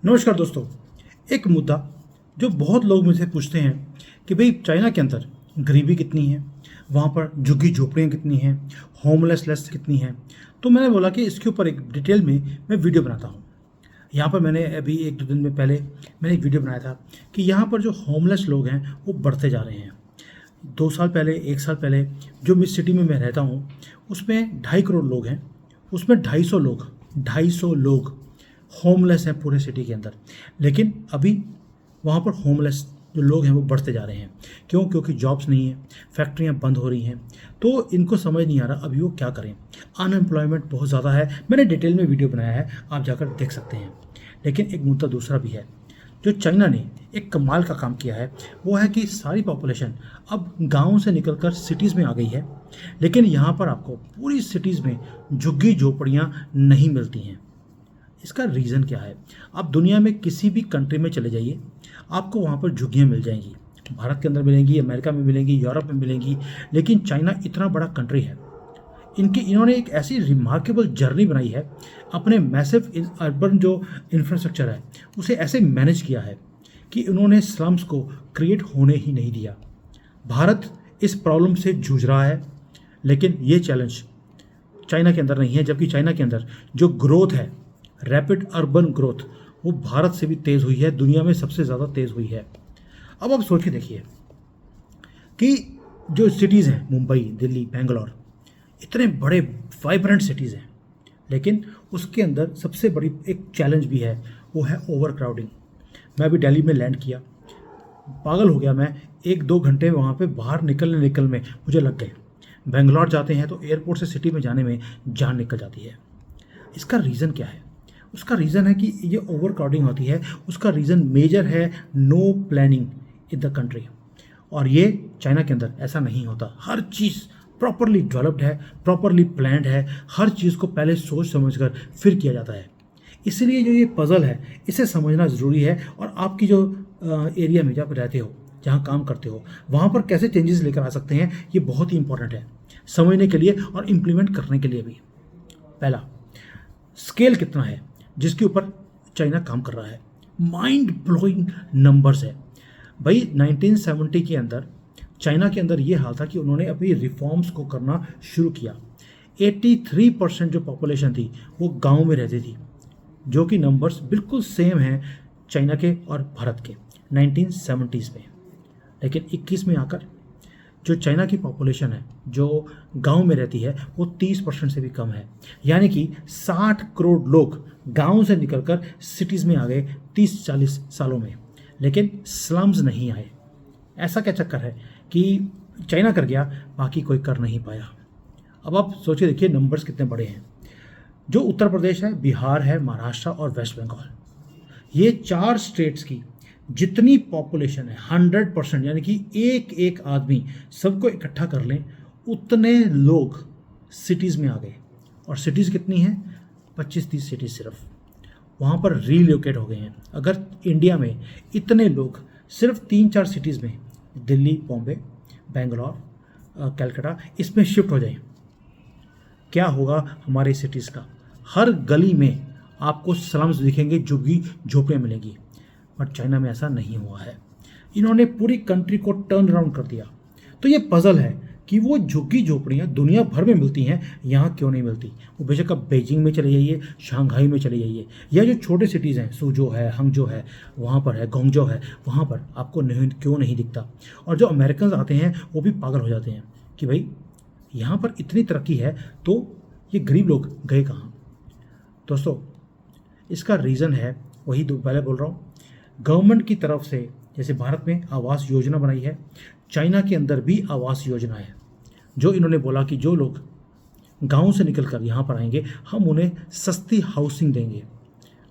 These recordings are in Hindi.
नमस्कार दोस्तों। एक मुद्दा जो बहुत लोग मुझसे पूछते हैं कि भाई चाइना के अंदर गरीबी कितनी है, वहाँ पर झुग्गी झोपड़ियाँ कितनी हैं, होमलेसनेस कितनी है। तो मैंने बोला कि इसके ऊपर एक डिटेल में मैं वीडियो बनाता हूँ। यहाँ पर मैंने अभी एक दो दिन में पहले मैंने एक वीडियो बनाया था कि यहाँ पर जो होमलेस लोग हैं वो बढ़ते जा रहे हैं। 2 साल पहले, 1 साल पहले जो मिस सिटी में मैं रहता हूँ उसमें 2.5 करोड़ लोग हैं, उसमें 250 लोग होमलेस हैं पूरे सिटी के अंदर। लेकिन अभी वहाँ पर होमलेस जो लोग हैं वो बढ़ते जा रहे हैं। क्यों? क्योंकि जॉब्स नहीं है, फैक्ट्रियाँ बंद हो रही हैं। तो इनको समझ नहीं आ रहा अभी वो क्या करें। अनएम्प्लॉयमेंट बहुत ज़्यादा है। मैंने डिटेल में वीडियो बनाया है, आप जाकर देख सकते हैं। लेकिन एक मुद्दा दूसरा भी है। जो चाइना ने एक कमाल का काम किया है वो है कि सारी पॉपुलेशन अब गाँव से निकलकर सिटीज़ में आ गई है। लेकिन यहाँ पर आपको पूरी सिटीज़ में झुग्गी झोपड़ियाँ नहीं मिलती हैं। इसका रीज़न क्या है? आप दुनिया में किसी भी कंट्री में चले जाइए, आपको वहाँ पर झुग्गियाँ मिल जाएंगी। भारत के अंदर मिलेंगी, अमेरिका में मिलेंगी, यूरोप में मिलेंगी। लेकिन चाइना इतना बड़ा कंट्री है, इन्होंने एक ऐसी रिमार्केबल जर्नी बनाई है, अपने मैसिव अर्बन जो इंफ्रास्ट्रक्चर है उसे ऐसे मैनेज किया है कि उन्होंने स्लम्स को क्रिएट होने ही नहीं दिया। भारत इस प्रॉब्लम से जूझ रहा है, लेकिन ये चैलेंज चाइना के अंदर नहीं है। जबकि चाइना के अंदर जो ग्रोथ है, रैपिड अर्बन ग्रोथ, वो भारत से भी तेज़ हुई है, दुनिया में सबसे ज़्यादा तेज़ हुई है। अब आप सोच के देखिए कि जो सिटीज़ हैं, मुंबई, दिल्ली, बेंगलोर, इतने बड़े वाइब्रेंट सिटीज़ हैं, लेकिन उसके अंदर सबसे बड़ी एक चैलेंज भी है, वो है ओवर क्राउडिंग। मैं अभी दिल्ली में लैंड किया, पागल हो गया मैं। 1-2 घंटे वहाँ पे बाहर निकल में मुझे लग गए। बेंगलोर जाते हैं तो एयरपोर्ट से सिटी में जाने में जान निकल जाती है। इसका रीज़न क्या है? उसका रीज़न है कि ये ओवर क्राउडिंग होती है। उसका रीज़न मेजर है no planning in the country. और ये चाइना के अंदर ऐसा नहीं होता। हर चीज़ प्रॉपरली डेवलप्ड है, प्रॉपरली प्लान्ड है। हर चीज़ को पहले सोच समझकर फिर किया जाता है। इसलिए जो ये पज़ल है इसे समझना ज़रूरी है। और आपकी जो एरिया में जहाँ पर रहते हो, जहाँ काम करते हो, वहाँ पर कैसे चेंजेस लेकर आ सकते हैं, ये बहुत ही इंपॉर्टेंट है समझने के लिए और इम्प्लीमेंट करने के लिए भी। पहला, स्केल कितना है जिसके ऊपर चाइना काम कर रहा है। माइंड ब्लोइंग नंबर्स है भाई। 1970 के अंदर चाइना के अंदर ये हाल था कि उन्होंने अभी रिफॉर्म्स को करना शुरू किया। 83% जो पॉपुलेशन थी वो गांव में रहती थी, जो कि नंबर्स बिल्कुल सेम हैं चाइना के और भारत के 1970s में। लेकिन 21 में आकर जो चाइना की पॉपुलेशन है जो गांव में रहती है वो 30% से भी कम है। यानी कि 60 करोड़ लोग गांव से निकलकर सिटीज़ में आ गए 30-40 सालों में, लेकिन स्लम्स नहीं आए। ऐसा क्या चक्कर है कि चाइना कर गया, बाकी कोई कर नहीं पाया। अब आप सोचिए, देखिए नंबर्स कितने बड़े हैं। जो उत्तर प्रदेश है, बिहार है, महाराष्ट्र और वेस्ट बंगाल, ये 4 स्टेट्स की जितनी पॉपुलेशन है 100%, यानी कि एक एक आदमी सबको इकट्ठा कर लें, उतने लोग सिटीज़ में आ गए। और सिटीज़ कितनी हैं? 25-30 सिटीज़ सिर्फ वहाँ पर रीलोकेट हो गए हैं। अगर इंडिया में इतने लोग सिर्फ 3-4 सिटीज़ में, दिल्ली, बॉम्बे, बेंगलोर, कलकत्ता, इसमें शिफ्ट हो जाएं, क्या होगा हमारे सिटीज़ का? हर गली में आपको स्लम्स दिखेंगे, झुग्गी झोपड़ियाँ मिलेंगी। बट चाइना में ऐसा नहीं हुआ है। इन्होंने पूरी कंट्री को टर्न अराउंड कर दिया। तो ये पज़ल है कि वो झुग्गी झोपड़ियाँ दुनिया भर में मिलती हैं, यहाँ क्यों नहीं मिलती? वो बेशक आप बेजिंग में चले जाइए, शंघाई में चले जाइए, या जो छोटे सिटीज़ हैं, सुजो है, हंगजो है, वहाँ पर है, गोंगजो है, वहाँ पर आपको नहीं, क्यों नहीं दिखता? और जो अमेरिकन आते हैं वो भी पागल हो जाते हैं कि भाई यहाँ पर इतनी तरक्की है तो ये गरीब लोग गए कहाँ? दोस्तों, इसका रीज़न है वही पहले बोल रहा हूँ, गवर्नमेंट की तरफ से। जैसे भारत में आवास योजना बनाई है, चाइना के अंदर भी आवास योजना है। जो इन्होंने बोला कि जो लोग गांव से निकलकर यहाँ पर आएंगे हम उन्हें सस्ती हाउसिंग देंगे।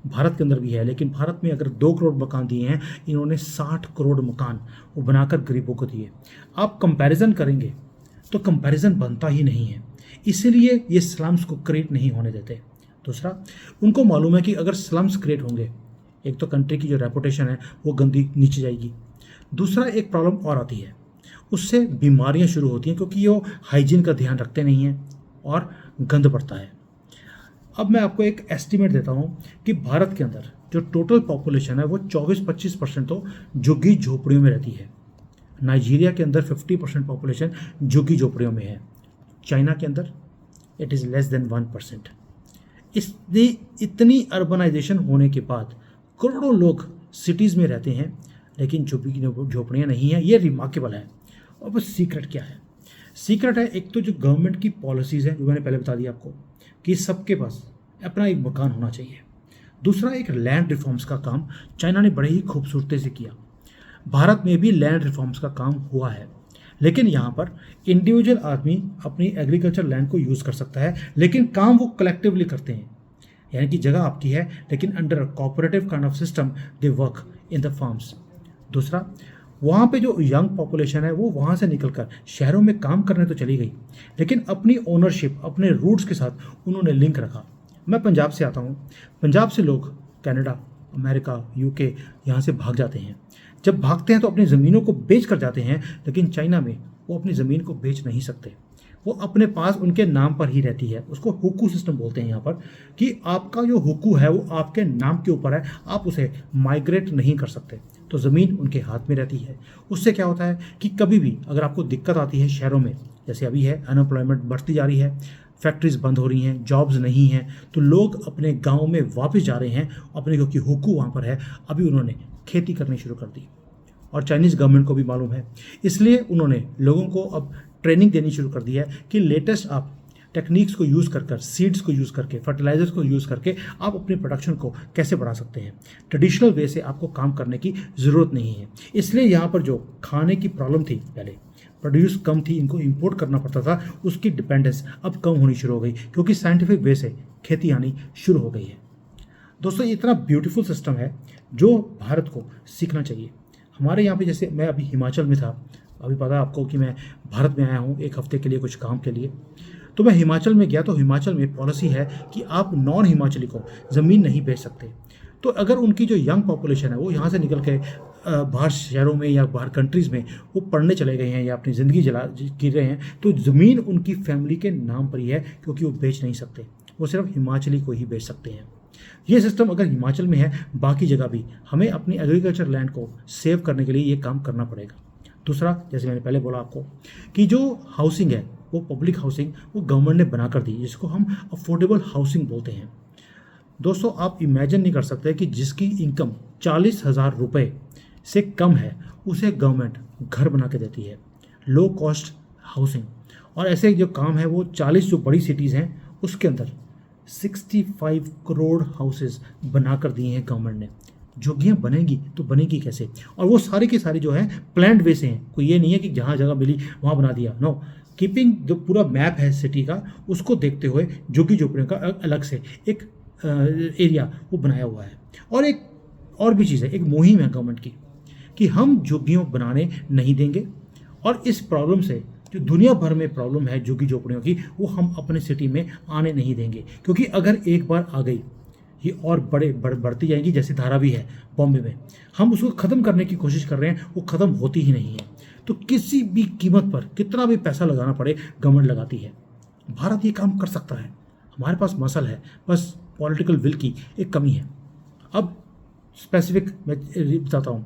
भारत के अंदर भी है, लेकिन भारत में अगर 2 करोड़ मकान दिए हैं, इन्होंने 60 करोड़ मकान वो बनाकर गरीबों को दिए। आप कंपैरिजन करेंगे तो कंपैरिजन बनता ही नहीं है, इसीलिए ये स्लम्स को क्रिएट नहीं होने देते। दूसरा, उनको मालूम है कि अगर स्लम्स क्रिएट होंगे, एक तो कंट्री की जो रेपुटेशन है वो गंदी नीचे जाएगी। दूसरा, एक प्रॉब्लम और आती है, उससे बीमारियां शुरू होती हैं, क्योंकि वो हाइजीन का ध्यान रखते नहीं हैं और गंद पड़ता है। अब मैं आपको एक एस्टिमेट देता हूँ कि भारत के अंदर जो टोटल पॉपुलेशन है वो 24-25% तो झुग्गी झोपड़ियों में रहती है। नाइजीरिया के अंदर 50% पॉपुलेशन झुग्गी झोपड़ियों में है। चाइना के अंदर इट इज़ लेस देन 1%। इतनी अर्बनाइजेशन होने के बाद करोड़ों लोग सिटीज़ में रहते हैं, लेकिन झुग्गी झोपड़ियाँ नहीं हैं। ये रिमार्केबल है। और बस सीक्रेट क्या है? सीक्रेट है एक तो जो गवर्नमेंट की पॉलिसीज़ हैं, जो मैंने पहले बता दिया आपको कि सबके पास अपना एक मकान होना चाहिए। दूसरा, एक लैंड रिफॉर्म्स का काम चाइना ने बड़े ही खूबसूरती से किया। भारत में भी लैंड रिफॉर्म्स का काम हुआ है, लेकिन यहाँ पर इंडिविजुअल आदमी अपनी एग्रीकल्चर लैंड को यूज़ कर सकता है, लेकिन काम वो कलेक्टिवली करते हैं। यानी कि जगह आपकी है, लेकिन under a cooperative kind of system they work in the farms. दूसरा, वहाँ पे जो यंग पॉपुलेशन है वो वहाँ से निकलकर शहरों में काम करने तो चली गई, लेकिन अपनी ओनरशिप, अपने रूट्स के साथ उन्होंने लिंक रखा। मैं पंजाब से आता हूँ। पंजाब से लोग कनाडा, अमेरिका, यूके यहाँ से भाग जाते हैं। जब भागते हैं तो अपनी ज़मीनों को बेच कर जाते हैं, लेकिन चाइना में वो अपनी ज़मीन को बेच नहीं सकते। वो अपने पास उनके नाम पर ही रहती है। उसको हुकू सिस्टम बोलते हैं यहाँ पर, कि आपका जो हुकू है वो आपके नाम के ऊपर है, आप उसे माइग्रेट नहीं कर सकते। तो ज़मीन उनके हाथ में रहती है। उससे क्या होता है कि कभी भी अगर आपको दिक्कत आती है शहरों में, जैसे अभी है, अनएम्प्लॉयमेंट बढ़ती जा रही है, फैक्ट्रीज बंद हो रही हैं, जॉब्स नहीं हैं, तो लोग अपने गाँव में वापस जा रहे हैं अपने, क्योंकि हुकू वहाँ पर है। अभी उन्होंने खेती करनी शुरू कर दी और चाइनीज़ गवर्नमेंट को भी मालूम है, इसलिए उन्होंने लोगों को अब ट्रेनिंग देनी शुरू कर दी है कि लेटेस्ट आप टेक्निक्स को यूज़ कर सीड्स को यूज़ करके, फर्टिलाइजर्स को यूज़ करके आप अपनी प्रोडक्शन को कैसे बढ़ा सकते हैं। ट्रेडिशनल वे से आपको काम करने की ज़रूरत नहीं है। इसलिए यहाँ पर जो खाने की प्रॉब्लम थी, पहले प्रोड्यूस कम थी, इनको इंपोर्ट करना पड़ता था, उसकी डिपेंडेंस अब कम होनी शुरू हो गई, क्योंकि साइंटिफिक वे से खेती आनी शुरू हो गई है। दोस्तों, ये इतना ब्यूटीफुल सिस्टम है जो भारत को सीखना चाहिए। हमारे यहाँ पे, जैसे मैं अभी हिमाचल में था, अभी पता है आपको कि मैं भारत में आया हूँ एक हफ्ते के लिए कुछ काम के लिए। तो मैं हिमाचल में गया, तो हिमाचल में पॉलिसी है कि आप नॉन हिमाचली को ज़मीन नहीं बेच सकते। तो अगर उनकी जो यंग पॉपुलेशन है वो यहाँ से निकल के बाहर शहरों में या बाहर कंट्रीज़ में वो पढ़ने चले गए हैं या अपनी ज़िंदगी जी रहे हैं, तो ज़मीन उनकी फैमिली के नाम पर ही है, क्योंकि वो बेच नहीं सकते। वो सिर्फ हिमाचली को ही बेच सकते हैं। ये सिस्टम अगर हिमाचल में है, बाकी जगह भी हमें अपनी एग्रीकल्चर लैंड को सेव करने के लिए ये काम करना पड़ेगा। दूसरा, जैसे मैंने पहले बोला आपको कि जो हाउसिंग है वो पब्लिक हाउसिंग वो गवर्नमेंट ने बना कर दी, जिसको हम अफोर्डेबल हाउसिंग बोलते हैं। दोस्तों, आप इमेजिन नहीं कर सकते कि जिसकी इनकम 40,000 रुपये से कम है उसे गवर्नमेंट घर बना के देती है, लो कॉस्ट हाउसिंग। और ऐसे जो काम है वो 40 जो बड़ी सिटीज़ हैं उसके अंदर 65 करोड़ हाउसेस बना कर दिए हैं गवर्नमेंट ने। झुग्गियाँ बनेंगी तो बनेगी कैसे? और वो सारी की सारी जो है प्लान्ड वे से हैं। कोई ये नहीं है कि जहाँ जगह मिली वहाँ बना दिया। नो, कीपिंग जो पूरा मैप है सिटी का, उसको देखते हुए झुग्गी झोपड़ियों का अलग से एक एरिया वो बनाया हुआ है। और एक और भी चीज़ है, एक मुहिम है गवर्नमेंट की कि हम झुग्गियों बनाने नहीं देंगे, और इस प्रॉब्लम से जो दुनिया भर में प्रॉब्लम है झुग्गी झोपड़ियों की, वो हम अपने सिटी में आने नहीं देंगे। क्योंकि अगर एक बार आ गई ये और बढ़ती जाएंगी, जैसे धारावी है बॉम्बे में। हम उसको ख़त्म करने की कोशिश कर रहे हैं, वो ख़त्म होती ही नहीं है। तो किसी भी कीमत पर कितना भी पैसा लगाना पड़े, गवर्नमेंट लगाती है। भारत ये काम कर सकता है, हमारे पास मसल है, बस पॉलिटिकल विल की एक कमी है। अब स्पेसिफिक मैं बताता हूँ।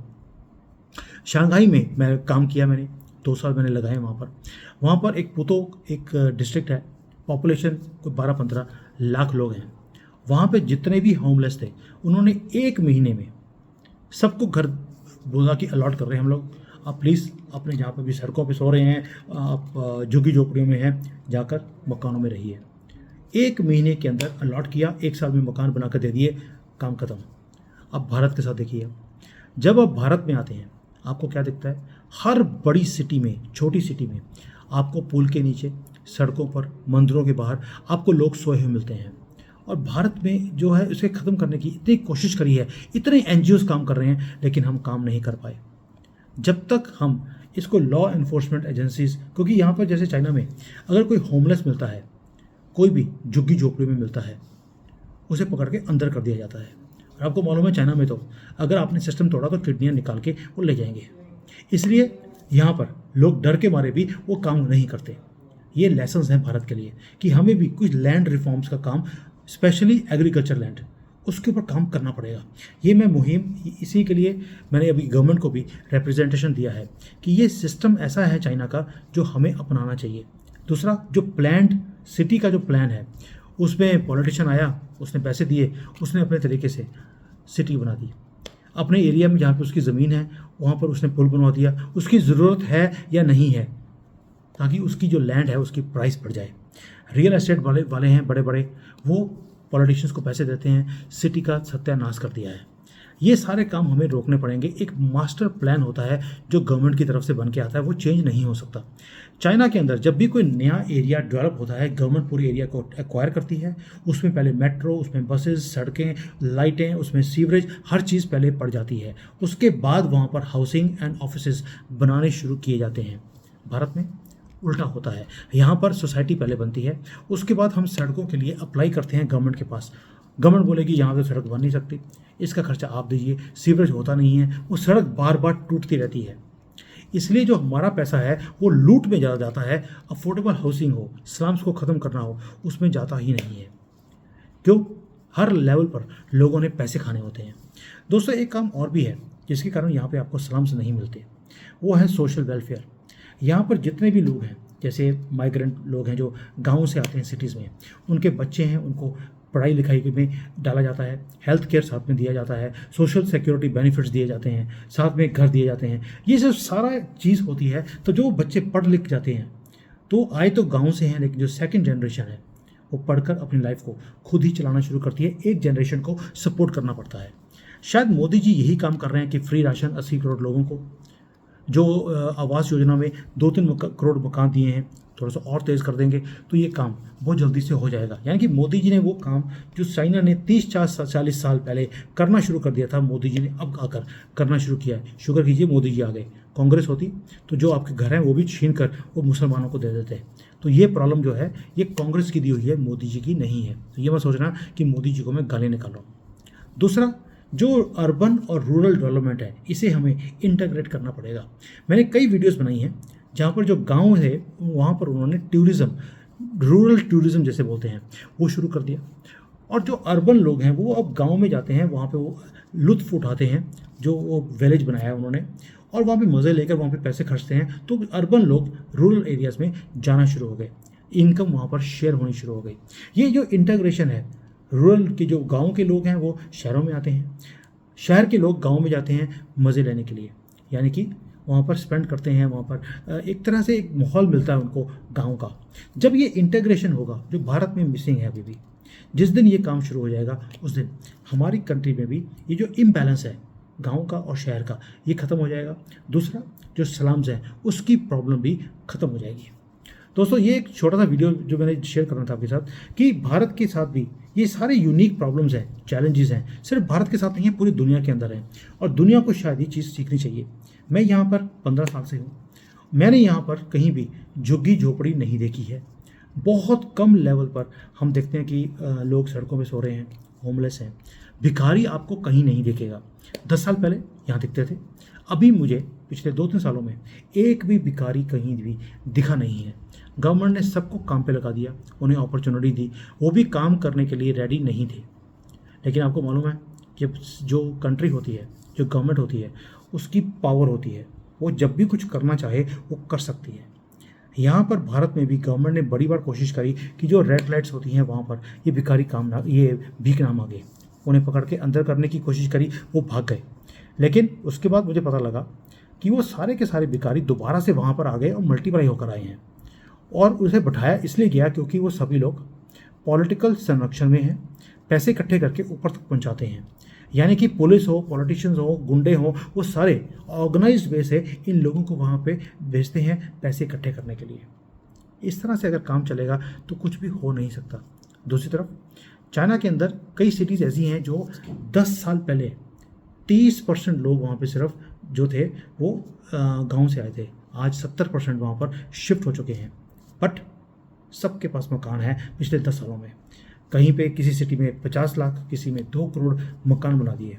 शंघाई में मैं काम किया, मैंने 2 साल मैंने लगाए वहाँ पर एक पुतोक एक डिस्ट्रिक्ट है, पॉपुलेशन कोई 12-15 लाख लोग हैं। वहाँ पे जितने भी होमलेस थे, उन्होंने 1 महीने में सबको घर बोला कि अलॉट कर रहे हैं हम लोग, आप प्लीज़ अपने जहाँ पर भी सड़कों पे सो रहे हैं, आप झुग्गी झोपड़ियों में हैं, जाकर मकानों में रहिए। 1 महीने के अंदर अलॉट किया, 1 साल में मकान बना कर दे दिए, काम खत्म। अब भारत के साथ देखिए, जब आप भारत में आते हैं आपको क्या दिखता है? हर बड़ी सिटी में, छोटी सिटी में आपको पुल के नीचे, सड़कों पर, मंदिरों के बाहर आपको लोग सोए हुए मिलते हैं। और भारत में जो है उसे ख़त्म करने की इतनी कोशिश करी है, इतने NGOs काम कर रहे हैं, लेकिन हम काम नहीं कर पाए। जब तक हम इसको लॉ एनफोर्समेंट एजेंसीज, क्योंकि यहाँ पर जैसे चाइना में अगर कोई होमलेस मिलता है, कोई भी झुग्गी झोपड़ी में मिलता है, उसे पकड़ के अंदर कर दिया जाता है। और आपको मालूम है चाइना में तो अगर आपने सिस्टम तोड़ा तो किडनियाँ निकाल के वो ले जाएंगे। इसलिए यहाँ पर लोग डर के मारे भी वो काम नहीं करते। ये लेसन्स हैं भारत के लिए कि हमें भी कुछ लैंड रिफॉर्म्स का काम स्पेशली एग्रीकल्चर लैंड, उसके ऊपर काम करना पड़ेगा। ये मैं मुहिम इसी के लिए मैंने अभी गवर्नमेंट को भी रिप्रेजेंटेशन दिया है कि ये सिस्टम ऐसा है चाइना का जो हमें अपनाना चाहिए। दूसरा, जो प्लान्ड सिटी का जो प्लान है उसमें पॉलिटिशियन आया, उसने पैसे दिए, उसने अपने तरीके से सिटी बना दी। अपने एरिया में जहाँ पे उसकी ज़मीन है वहाँ पर उसने पुल बनवा दिया, उसकी ज़रूरत है या नहीं है, ताकि उसकी जो लैंड है उसकी प्राइस बढ़ जाए। रियल एस्टेट वाले हैं बड़े बड़े, वो पॉलिटिशियंस को पैसे देते हैं, सिटी का सत्यानाश कर दिया है। ये सारे काम हमें रोकने पड़ेंगे। एक मास्टर प्लान होता है जो गवर्नमेंट की तरफ से बन के आता है, वो चेंज नहीं हो सकता। चाइना के अंदर जब भी कोई नया एरिया डेवलप होता है, गवर्नमेंट पूरे एरिया को एक्वायर करती है, उसमें पहले मेट्रो, उसमें बसेस, सड़कें, लाइटें, उसमें सीवरेज, हर चीज़ पहले पड़ जाती है। उसके बाद वहाँ पर हाउसिंग एंड ऑफिसेज बनाने शुरू किए जाते हैं। भारत में उल्टा होता है, यहाँ पर सोसाइटी पहले बनती है, उसके बाद हम सड़कों के लिए अप्लाई करते हैं गवर्नमेंट के पास। गवर्नमेंट बोलेगी यहाँ तो सड़क बन नहीं सकती, इसका खर्चा आप दीजिए, सीवरेज होता नहीं है, वो सड़क बार बार टूटती रहती है। इसलिए जो हमारा पैसा है वो लूट में ज़्यादा जाता है। अफोर्डेबल हाउसिंग हो, स्लम्स को ख़त्म करना हो, उसमें जाता ही नहीं है। क्यों? हर लेवल पर लोगों ने पैसे खाने होते हैं। दोस्तों, एक काम और भी है जिसके कारण यहाँ पे आपको स्लम्स नहीं मिलते, वो है सोशल वेलफेयर। यहाँ पर जितने भी लोग हैं, जैसे माइग्रेंट लोग हैं जो गाँव से आते हैं सिटीज़ में, उनके बच्चे हैं, उनको पढ़ाई लिखाई में डाला जाता है, हेल्थ केयर साथ में दिया जाता है, सोशल सिक्योरिटी बेनिफिट्स दिए जाते हैं, साथ में घर दिए जाते हैं। ये सब सारा चीज़ होती है। तो जो बच्चे पढ़ लिख जाते हैं तो आए तो गांव से हैं, लेकिन जो सेकंड जनरेशन है वो पढ़कर अपनी लाइफ को खुद ही चलाना शुरू करती है। एक जनरेशन को सपोर्ट करना पड़ता है। शायद मोदी जी यही काम कर रहे हैं कि फ्री राशन 80 करोड़ लोगों को, जो आवास योजना में 2-3 करोड़ मकान दिए हैं, थोड़ा सा और तेज़ कर देंगे तो ये काम बहुत जल्दी से हो जाएगा। यानी कि मोदी जी ने वो काम जो चाइना ने 30-40 साल पहले करना शुरू कर दिया था, मोदी जी ने अब आकर करना शुरू किया है। शुक्र कीजिए मोदी जी आ गए। कांग्रेस होती तो जो आपके घर हैं वो भी छीन कर वो मुसलमानों को दे देते। तो ये प्रॉब्लम जो है ये कांग्रेस की दी हुई है, मोदी जी की नहीं है। तो ये मत सोचना कि मोदी जी को मैं गाली निकाल रहा हूँ। दूसरा, जो अर्बन और रूरल डेवलपमेंट है, इसे हमें इंटीग्रेट करना पड़ेगा। मैंने कई वीडियोस बनाई हैं जहाँ पर जो गांव है वहाँ पर उन्होंने टूरिज़्म, रूरल टूरिज़्म जैसे बोलते हैं, वो शुरू कर दिया। और जो अर्बन लोग हैं वो अब गांव में जाते हैं, वहाँ पे वो लुत्फ़ उठाते हैं, जो वो विलेज बनाया है उन्होंने, और वहाँ पे मज़े लेकर वहाँ पे पैसे खर्चते हैं। तो अर्बन लोग रूरल एरियाज़ में जाना शुरू हो गए, इनकम वहाँ पर शेयर होनी शुरू हो गई। ये जो इंटीग्रेशन है, रूरल के जो गाँव के लोग हैं वो शहरों में आते हैं, शहर के लोग गाँव में जाते हैं मज़े लेने के लिए, यानी कि वहाँ पर स्पेंड करते हैं, वहाँ पर एक तरह से एक माहौल मिलता है उनको गांव का। जब ये इंटीग्रेशन होगा, जो भारत में मिसिंग है अभी भी, जिस दिन ये काम शुरू हो जाएगा उस दिन हमारी कंट्री में भी ये जो इम्बैलेंस है गांव का और शहर का, ये ख़त्म हो जाएगा। दूसरा, जो स्लम्स हैं उसकी प्रॉब्लम भी ख़त्म हो जाएगी। दोस्तों, ये एक छोटा सा वीडियो जो मैंने शेयर करना था आपके साथ कि भारत के साथ भी ये सारे यूनिक प्रॉब्लम्स हैं, चैलेंजेस हैं, सिर्फ भारत के साथ नहीं है, पूरी दुनिया के अंदर हैं। और दुनिया को शायद ये चीज़ सीखनी चाहिए। मैं यहाँ पर 15 साल से हूँ, मैंने यहाँ पर कहीं भी झुग्गी झोपड़ी नहीं देखी है। बहुत कम लेवल पर हम देखते हैं कि लोग सड़कों में सो रहे हैं, होमलेस हैं। भिखारी आपको कहीं नहीं दिखेगा। 10 साल पहले यहाँ दिखते थे, अभी मुझे पिछले 2-3 सालों में एक भी भिखारी कहीं भी दिखा नहीं है। गवर्नमेंट ने सबको काम पे लगा दिया, उन्हें अपॉर्चुनिटी दी, वो भी काम करने के लिए रेडी नहीं थे। लेकिन आपको मालूम है कि जो कंट्री होती है, जो गवर्नमेंट होती है, उसकी पावर होती है, वो जब भी कुछ करना चाहे वो कर सकती है। यहाँ पर भारत में भी गवर्नमेंट ने बड़ी बार कोशिश करी कि जो रेड लाइट्स होती हैं वहाँ पर ये भिखारी काम ना, ये भीख ना मांगे, उन्हें पकड़ के अंदर करने की कोशिश करी, वो भाग गए। लेकिन उसके बाद मुझे पता लगा कि वो सारे के सारे भिखारी दोबारा से वहाँ पर आ गए और मल्टीप्लाई होकर आए हैं। और उसे बैठाया इसलिए गया क्योंकि वो सभी लोग पॉलिटिकल संरक्षण में हैं, पैसे इकट्ठे करके ऊपर तक पहुँचाते हैं। यानी कि पुलिस हो, पॉलिटिशियंस हो, गुंडे हो, वो सारे ऑर्गेनाइज्ड वे से इन लोगों को वहाँ पे भेजते हैं पैसे इकट्ठे करने के लिए। इस तरह से अगर काम चलेगा तो कुछ भी हो नहीं सकता। दूसरी तरफ चाइना के अंदर कई सिटीज़ ऐसी हैं जो 10 साल पहले 30% लोग वहाँ पे सिर्फ जो थे वो गांव से आए थे। आज 70% वहाँ पर शिफ्ट हो चुके हैं। बट सबके पास मकान है पिछले 10 सालों में। कहीं पे किसी सिटी में 50 लाख, किसी में 2 करोड़ मकान बना दिए,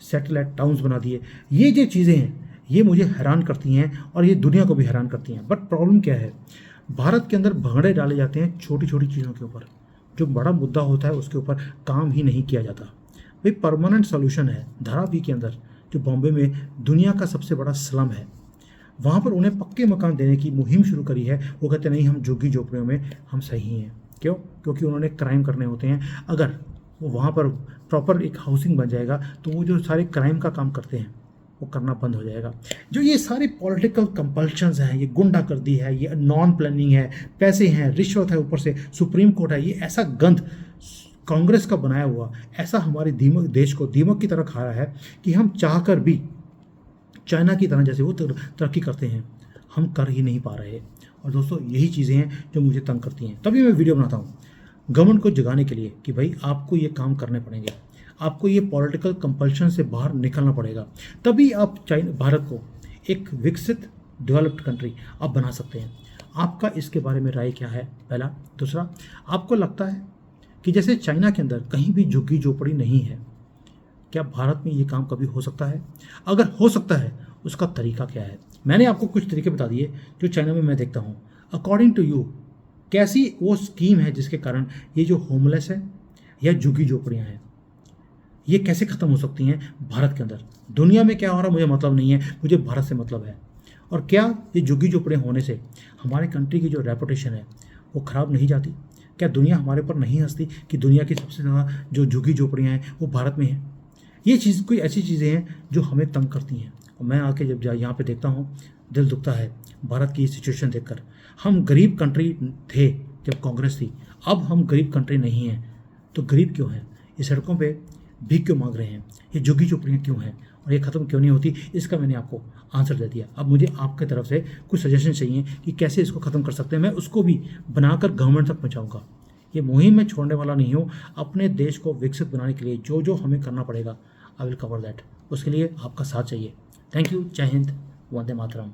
सैटेलाइट टाउन्स बना दिए। ये जो चीज़ें हैं ये मुझे हैरान करती हैं और ये दुनिया को भी हैरान करती हैं। बट प्रॉब्लम क्या है, भारत के अंदर भंगड़े डाले जाते हैं छोटी छोटी चीज़ों के ऊपर। जो बड़ा मुद्दा होता है उसके ऊपर काम ही नहीं किया जाता। भाई परमानेंट सोल्यूशन है धारावी के अंदर, जो बॉम्बे में दुनिया का सबसे बड़ा स्लम है, वहाँ पर उन्हें पक्के मकान देने की मुहिम शुरू करी है। वो कहते नहीं, हम झुग्गी झोपड़ियों में हम सही हैं। क्यों? क्योंकि उन्होंने क्राइम करने होते हैं। अगर वो वहाँ पर प्रॉपर एक हाउसिंग बन जाएगा तो वो जो सारे क्राइम का काम करते हैं वो करना बंद हो जाएगा। जो ये सारे पॉलिटिकल कंपल्शंस हैं, ये गुंडागर्दी है, ये नॉन प्लानिंग है, पैसे हैं, रिश्वत है, ऊपर से सुप्रीम कोर्ट है, ये ऐसा गंद कांग्रेस का बनाया हुआ, ऐसा हमारे देश को दीमक की तरह खा रहा है कि हम चाहकर भी चाइना की तरह जैसे वो तरक्की करते हैं, हम कर ही नहीं पा रहे। और दोस्तों यही चीज़ें हैं जो मुझे तंग करती हैं। तभी मैं वीडियो बनाता हूँ गवर्नमेंट को जगाने के लिए कि भाई आपको ये काम करने पड़ेंगे, आपको ये पॉलिटिकल कंपल्शन से बाहर निकलना पड़ेगा, तभी आप भारत को एक विकसित डेवलप्ड कंट्री आप बना सकते हैं। आपका इसके बारे में राय क्या है? पहला। दूसरा, आपको लगता है कि जैसे चाइना के अंदर कहीं भी झुग्गी झोपड़ी नहीं है, क्या भारत में ये काम कभी हो सकता है? अगर हो सकता है उसका तरीका क्या है? मैंने आपको कुछ तरीके बता दिए जो चाइना में मैं देखता हूँ। अकॉर्डिंग टू यू कैसी वो स्कीम है जिसके कारण ये जो होमलेस है या झुग्गी झोपड़ियाँ हैं ये कैसे ख़त्म हो सकती हैं भारत के अंदर? दुनिया में क्या हो रहा मुझे मतलब नहीं है, मुझे भारत से मतलब है। और क्या ये झुग्गी झोपड़ियाँ होने से हमारे कंट्री की जो रेपुटेशन है वो ख़राब नहीं जाती? क्या दुनिया हमारे ऊपर नहीं हंसती कि दुनिया की सबसे ज़्यादा जो झुग्गी झोपड़ियाँ हैं वो भारत में हैं? ये चीज़ कोई ऐसी चीज़ें हैं जो हमें तंग करती हैं। और मैं आके जब यहाँ पे देखता हूँ दिल दुखता है भारत की सिचुएशन देखकर। हम गरीब कंट्री थे जब कांग्रेस थी, अब हम गरीब कंट्री नहीं हैं। तो गरीब क्यों हैं? ये सड़कों पे भीख क्यों मांग रहे हैं? ये झुग्गी झोपड़ियाँ क्यों हैं? और ये ख़त्म क्यों नहीं होती? इसका मैंने आपको आंसर दे दिया। अब मुझे आपके तरफ से कुछ सजेशन चाहिए कि कैसे इसको ख़त्म कर सकते हैं। मैं उसको भी बनाकर गवर्नमेंट तक पहुँचाऊँगा। ये मुहिम में छोड़ने वाला नहीं हूँ। अपने देश को विकसित बनाने के लिए जो जो हमें करना पड़ेगा आई विल कवर दैट। उसके लिए आपका साथ चाहिए। Thank you. जय हिंद, वंदे मातरम।